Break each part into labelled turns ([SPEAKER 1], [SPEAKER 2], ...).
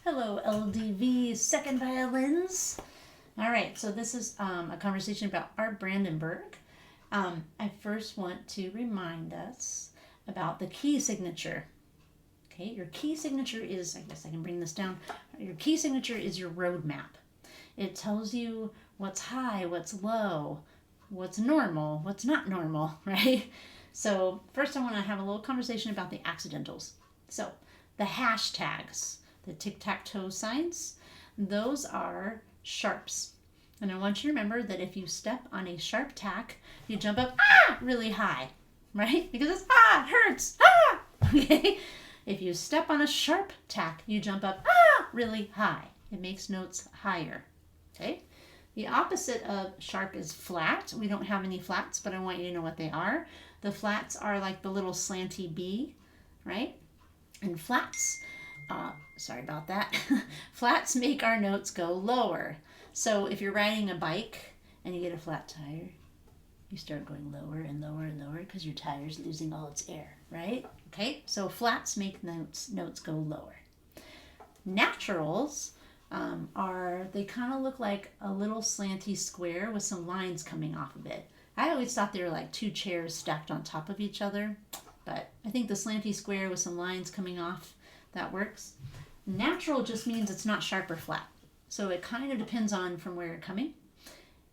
[SPEAKER 1] Hello, LDV second violins. All right, so this is a conversation about Art Brandenburg. I first want to remind us about the key signature. Okay, your key signature is, I guess I can bring this down. Your key signature is your roadmap. It tells you what's high, what's low, what's normal, what's not normal, right? So first I want to have a little conversation about the accidentals. So the hashtags, the tic-tac-toe signs, those are sharps. And I want you to remember that if you step on a sharp tack, you jump up really high, right? Because it's it hurts, okay? If you step on a sharp tack, you jump up really high. It makes notes higher, okay? The opposite of sharp is flat. We don't have any flats, but I want you to know what they are. The flats are like the little slanty B, right? And flats, sorry about that, flats make our notes go lower. So if you're riding a bike and you get a flat tire, you start going lower and lower and lower because your tire's losing all its air, right? Okay, so flats make notes go lower. Naturals they kind of look like a little slanty square with some lines coming off of it. I always thought they were like two chairs stacked on top of each other, but I think the slanty square with some lines coming off, that works. Natural just means it's not sharp or flat. So it kind of depends on from where you're coming.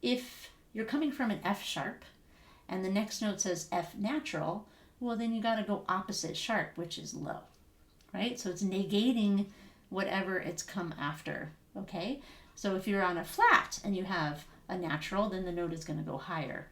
[SPEAKER 1] If you're coming from an F sharp and the next note says F natural, well then you got to go opposite sharp, which is low, right? So it's negating whatever it's come after, okay? So if you're on a flat and you have a natural, then the note is going to go higher.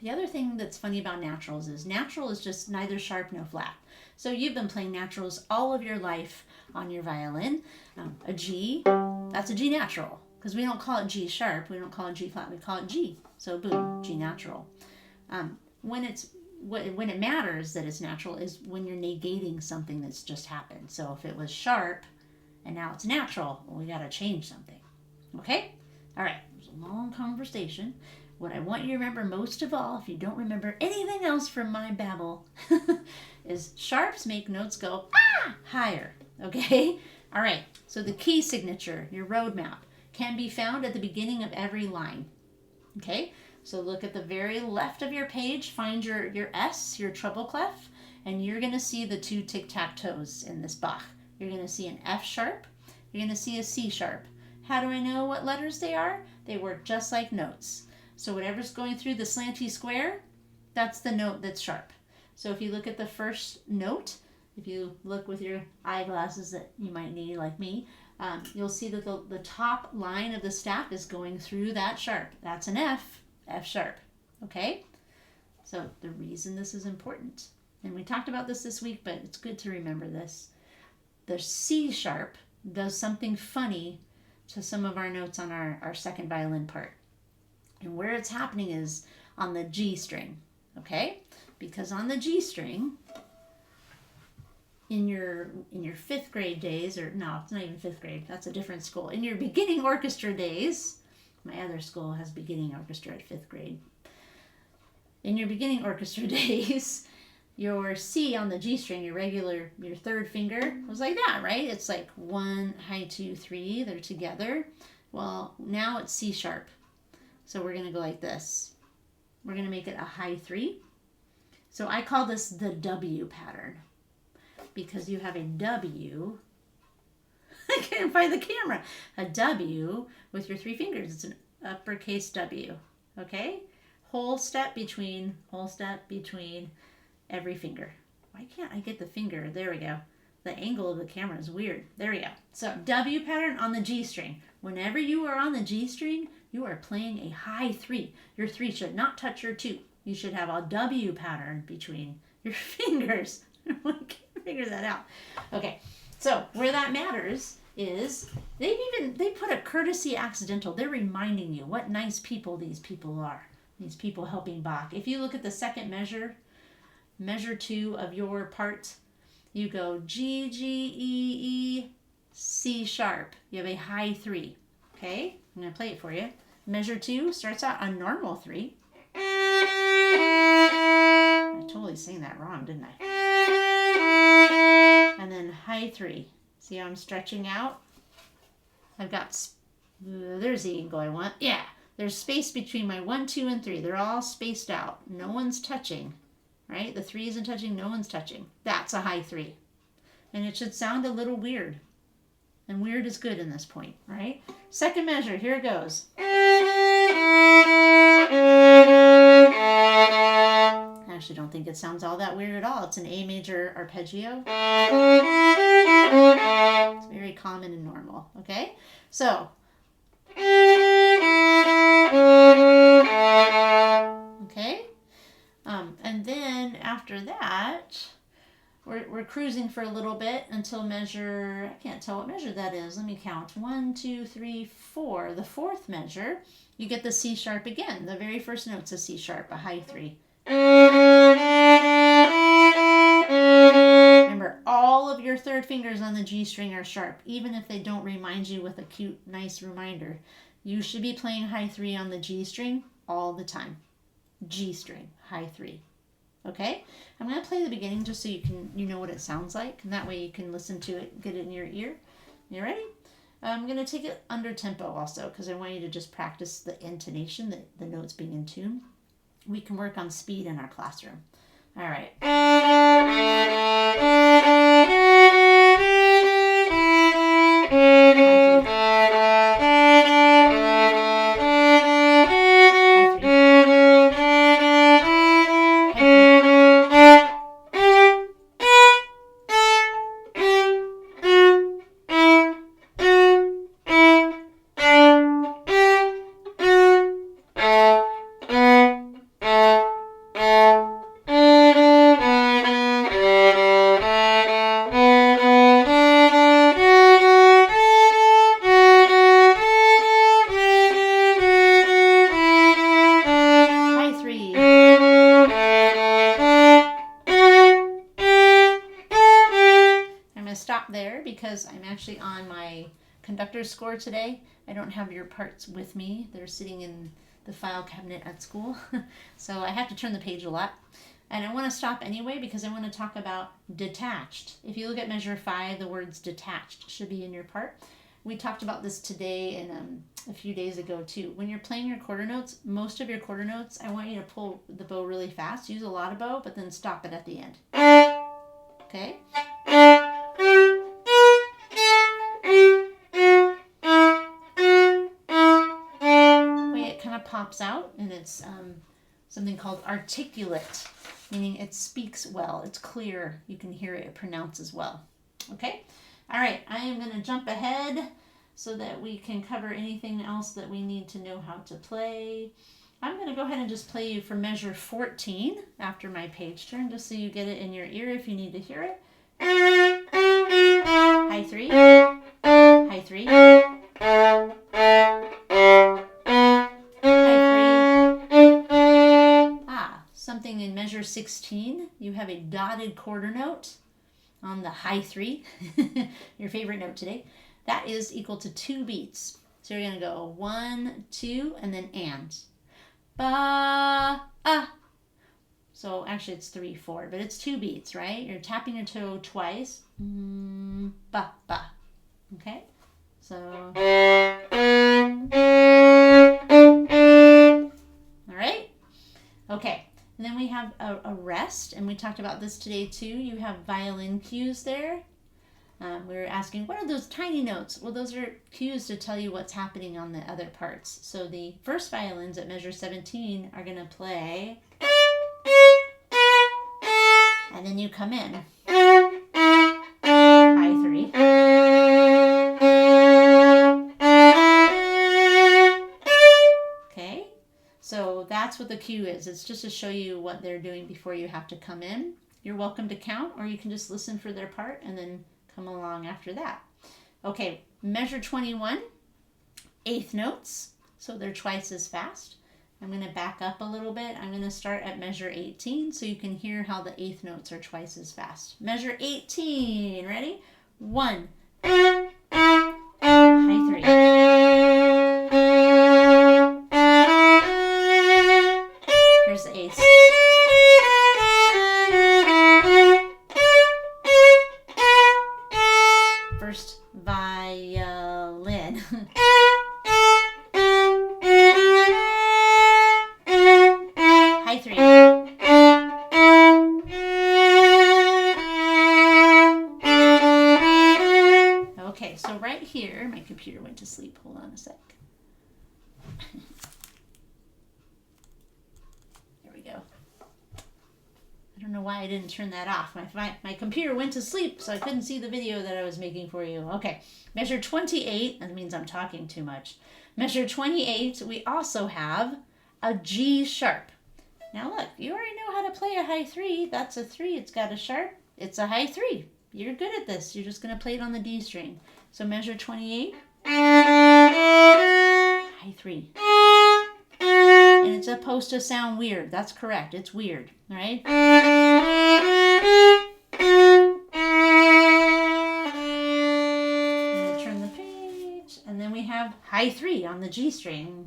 [SPEAKER 1] The other thing that's funny about naturals is natural is just neither sharp nor flat. So you've been playing naturals all of your life on your violin. A G, that's a G natural, because we don't call it G sharp, we don't call it G flat, we call it G. So boom, G natural. When it matters that it's natural is when you're negating something that's just happened. So if it was sharp and now it's natural, well, we got to change something. Okay? All right, it was a long conversation. What I want you to remember most of all, if you don't remember anything else from my babble, is sharps make notes go higher. Okay? All right, so the key signature, your roadmap, can be found at the beginning of every line. Okay? So look at the very left of your page, find your S, your treble clef, and you're going to see the two tic-tac-toes in this Bach. You're going to see an F sharp, you're going to see a C sharp. How do I know what letters they are? They work just like notes. So whatever's going through the slanty square, that's the note that's sharp. So if you look at the first note, if you look with your eyeglasses that you might need like me, you'll see that the top line of the staff is going through that sharp. That's an F, F sharp, okay? So the reason this is important, and we talked about this week, but it's good to remember this. The C sharp does something funny to some of our notes on our second violin part. And where it's happening is on the G string, okay? Because on the G string, in your fifth grade days, or no, it's not even fifth grade, that's a different school. In your beginning orchestra days, my other school has beginning orchestra at fifth grade. In your beginning orchestra days, your C on the G string, your third finger, was like that, right? It's like 1, high 2, 3, they're together. Well, now it's C sharp. So we're going to go like this. We're going to make it a high 3. So I call this the W pattern because you have a W. I can't find the camera. A W with your 3 fingers. It's an uppercase W. Okay? Whole step between every finger. Why can't I get the finger? There we go. The angle of the camera is weird. There we go. So W pattern on the G string. Whenever you are on the G string, you are playing a high 3. Your 3 should not touch your 2. You should have a W pattern between your fingers. I can't figure that out. Okay, so where that matters is they put a courtesy accidental. They're reminding you what nice people these people are. These people helping Bach. If you look at the second measure 2 of your part, you go G, G, E, E, C sharp. You have a high 3. Okay, I'm going to play it for you. Measure 2 starts out on normal 3. I totally sang that wrong, didn't I? And then high 3. See how I'm stretching out? I've got, there's the angle I want. Yeah, there's space between my 1, 2, and 3. They're all spaced out. No one's touching, right? The 3 isn't touching, no one's touching. That's a high 3. And it should sound a little weird. And weird is good in this point, right? Second measure, here it goes. I actually don't think it sounds all that weird at all. It's an A major arpeggio. It's very common and normal, okay? So, okay? And then after that, we're cruising for a little bit until measure, I can't tell what measure that is. Let me count. 1, 2, 3, 4. The fourth measure, you get the C sharp again. The very first note's a C sharp, a high 3. Remember, all of your third fingers on the G string are sharp, even if they don't remind you with a cute, nice reminder. You should be playing high 3 on the G string all the time. G string, high 3. Okay? I'm going to play the beginning just so you know what it sounds like, and that way you can listen to it, get it in your ear. You ready? I'm going to take it under tempo also, because I want you to just practice the intonation, the notes being in tune. We can work on speed in our classroom. All right. Stop there because I'm actually on my conductor's score today. I don't have your parts with me. They're sitting in the file cabinet at school. So I have to turn the page a lot. And I want to stop anyway because I want to talk about detached. If you look at measure 5, the words detached should be in your part. We talked about this today and a few days ago too. When you're playing your quarter notes, most of your quarter notes, I want you to pull the bow really fast. Use a lot of bow, but then stop it at the end. Okay? Pops out, and it's something called articulate, meaning it speaks well, it's clear, you can hear it, it pronounces well. Okay, all right, I am going to jump ahead so that we can cover anything else that we need to know how to play. I'm going to go ahead and just play you for measure 14 after my page turn, just so you get it in your ear if you need to hear it. High 3, high 3, something in measure 16, you have a dotted quarter note on the high 3, your favorite note today. That is equal to 2 beats. So you're going to go 1, 2, and then and. Ba, ah. So actually it's 3, 4, but it's 2 beats, right? You're tapping your toe twice. Ba, ba. Okay? So. All right? Okay. And then we have a rest, and we talked about this today too. You have violin cues there. We were asking, what are those tiny notes? Well, those are cues to tell you what's happening on the other parts. So the first violins at measure 17 are going to play, and then you come in. High 3. Okay? So that's what the cue is. It's just to show you what they're doing before you have to come in. You're welcome to count, or you can just listen for their part and then come along after that. Okay, measure 21, eighth notes. So they're twice as fast. I'm going to back up a little bit. I'm going to start at measure 18 so you can hear how the eighth notes are twice as fast. Measure 18, ready? 1, high 3. Here's the ace. First
[SPEAKER 2] High 3.
[SPEAKER 1] Okay, so right here, my computer went to sleep. Hold on a sec. There we go. I don't know why I didn't turn that off. My computer went to sleep, so I couldn't see the video that I was making for you. Okay, measure 28. That means I'm talking too much. Measure 28. We also have a G sharp. Now look, you already know how to play a high 3. That's a 3. It's got a sharp. It's a high 3. You're good at this. You're just going to play it on the D string. So measure 28. High 3. And it's supposed to sound weird. That's correct. It's weird. All right? I'm going to turn the page. And then we have high 3 on the G string.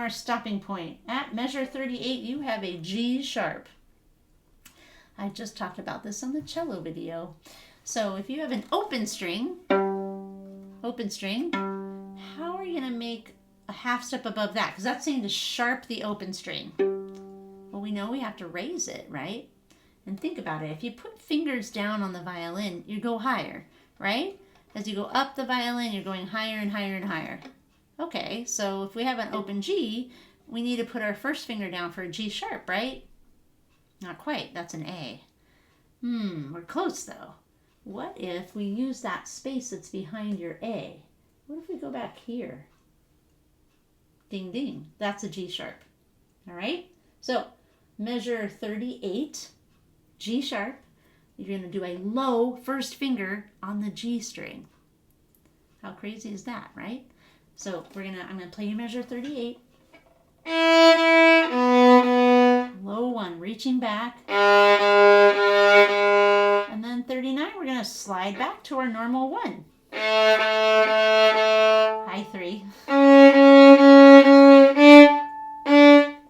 [SPEAKER 1] Stopping point. At measure 38, you have a G sharp. I just talked about this on the cello video. So if you have an open string, how are you going to make a half step above that? Because that's saying to sharp the open string. Well, we know we have to raise it, right? And think about it. If you put fingers down on the violin, you go higher, right? As you go up the violin, you're going higher and higher and higher. Okay, so if we have an open G, we need to put our first finger down for a G sharp, right? Not quite. That's an A. We're close though. What if we use that space that's behind your A? What if we go back here? Ding, ding. That's a G sharp. All right? So measure 38, G sharp. You're going to do a low first finger on the G string. How crazy is that, right? So I'm gonna play you measure 38. Low 1, reaching back. And then 39, we're gonna slide back to our normal 1. High 3.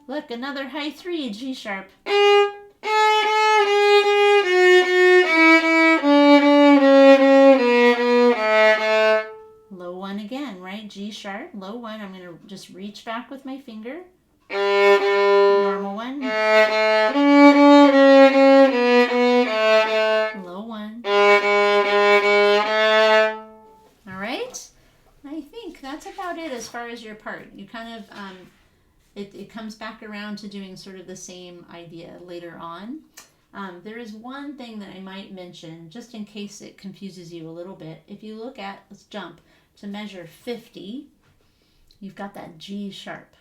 [SPEAKER 1] Look, another high 3, G sharp. Low 1 again, right? G sharp, low 1. I'm going to just reach back with my finger. Normal 1. Low 1. All right? I think that's about it as far as your part. You kind of, it comes back around to doing sort of the same idea later on. There is one thing that I might mention, just in case it confuses you a little bit. If you look at, let's jump to measure 50, you've got that G sharp.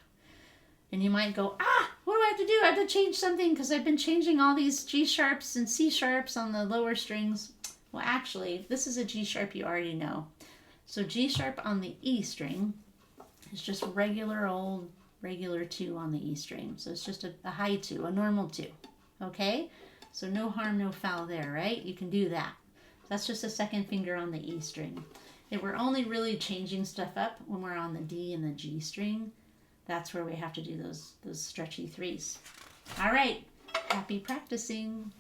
[SPEAKER 1] And you might go, what do I have to do? I have to change something because I've been changing all these G sharps and C sharps on the lower strings. Well, actually, this is a G sharp you already know. So G sharp on the E string is just regular 2 on the E string. So it's just a high 2, a normal 2. Okay? So no harm, no foul there, right? You can do that. That's just a second finger on the E string. If we're only really changing stuff up when we're on the D and the G string, that's where we have to do those stretchy 3s. All right, happy practicing.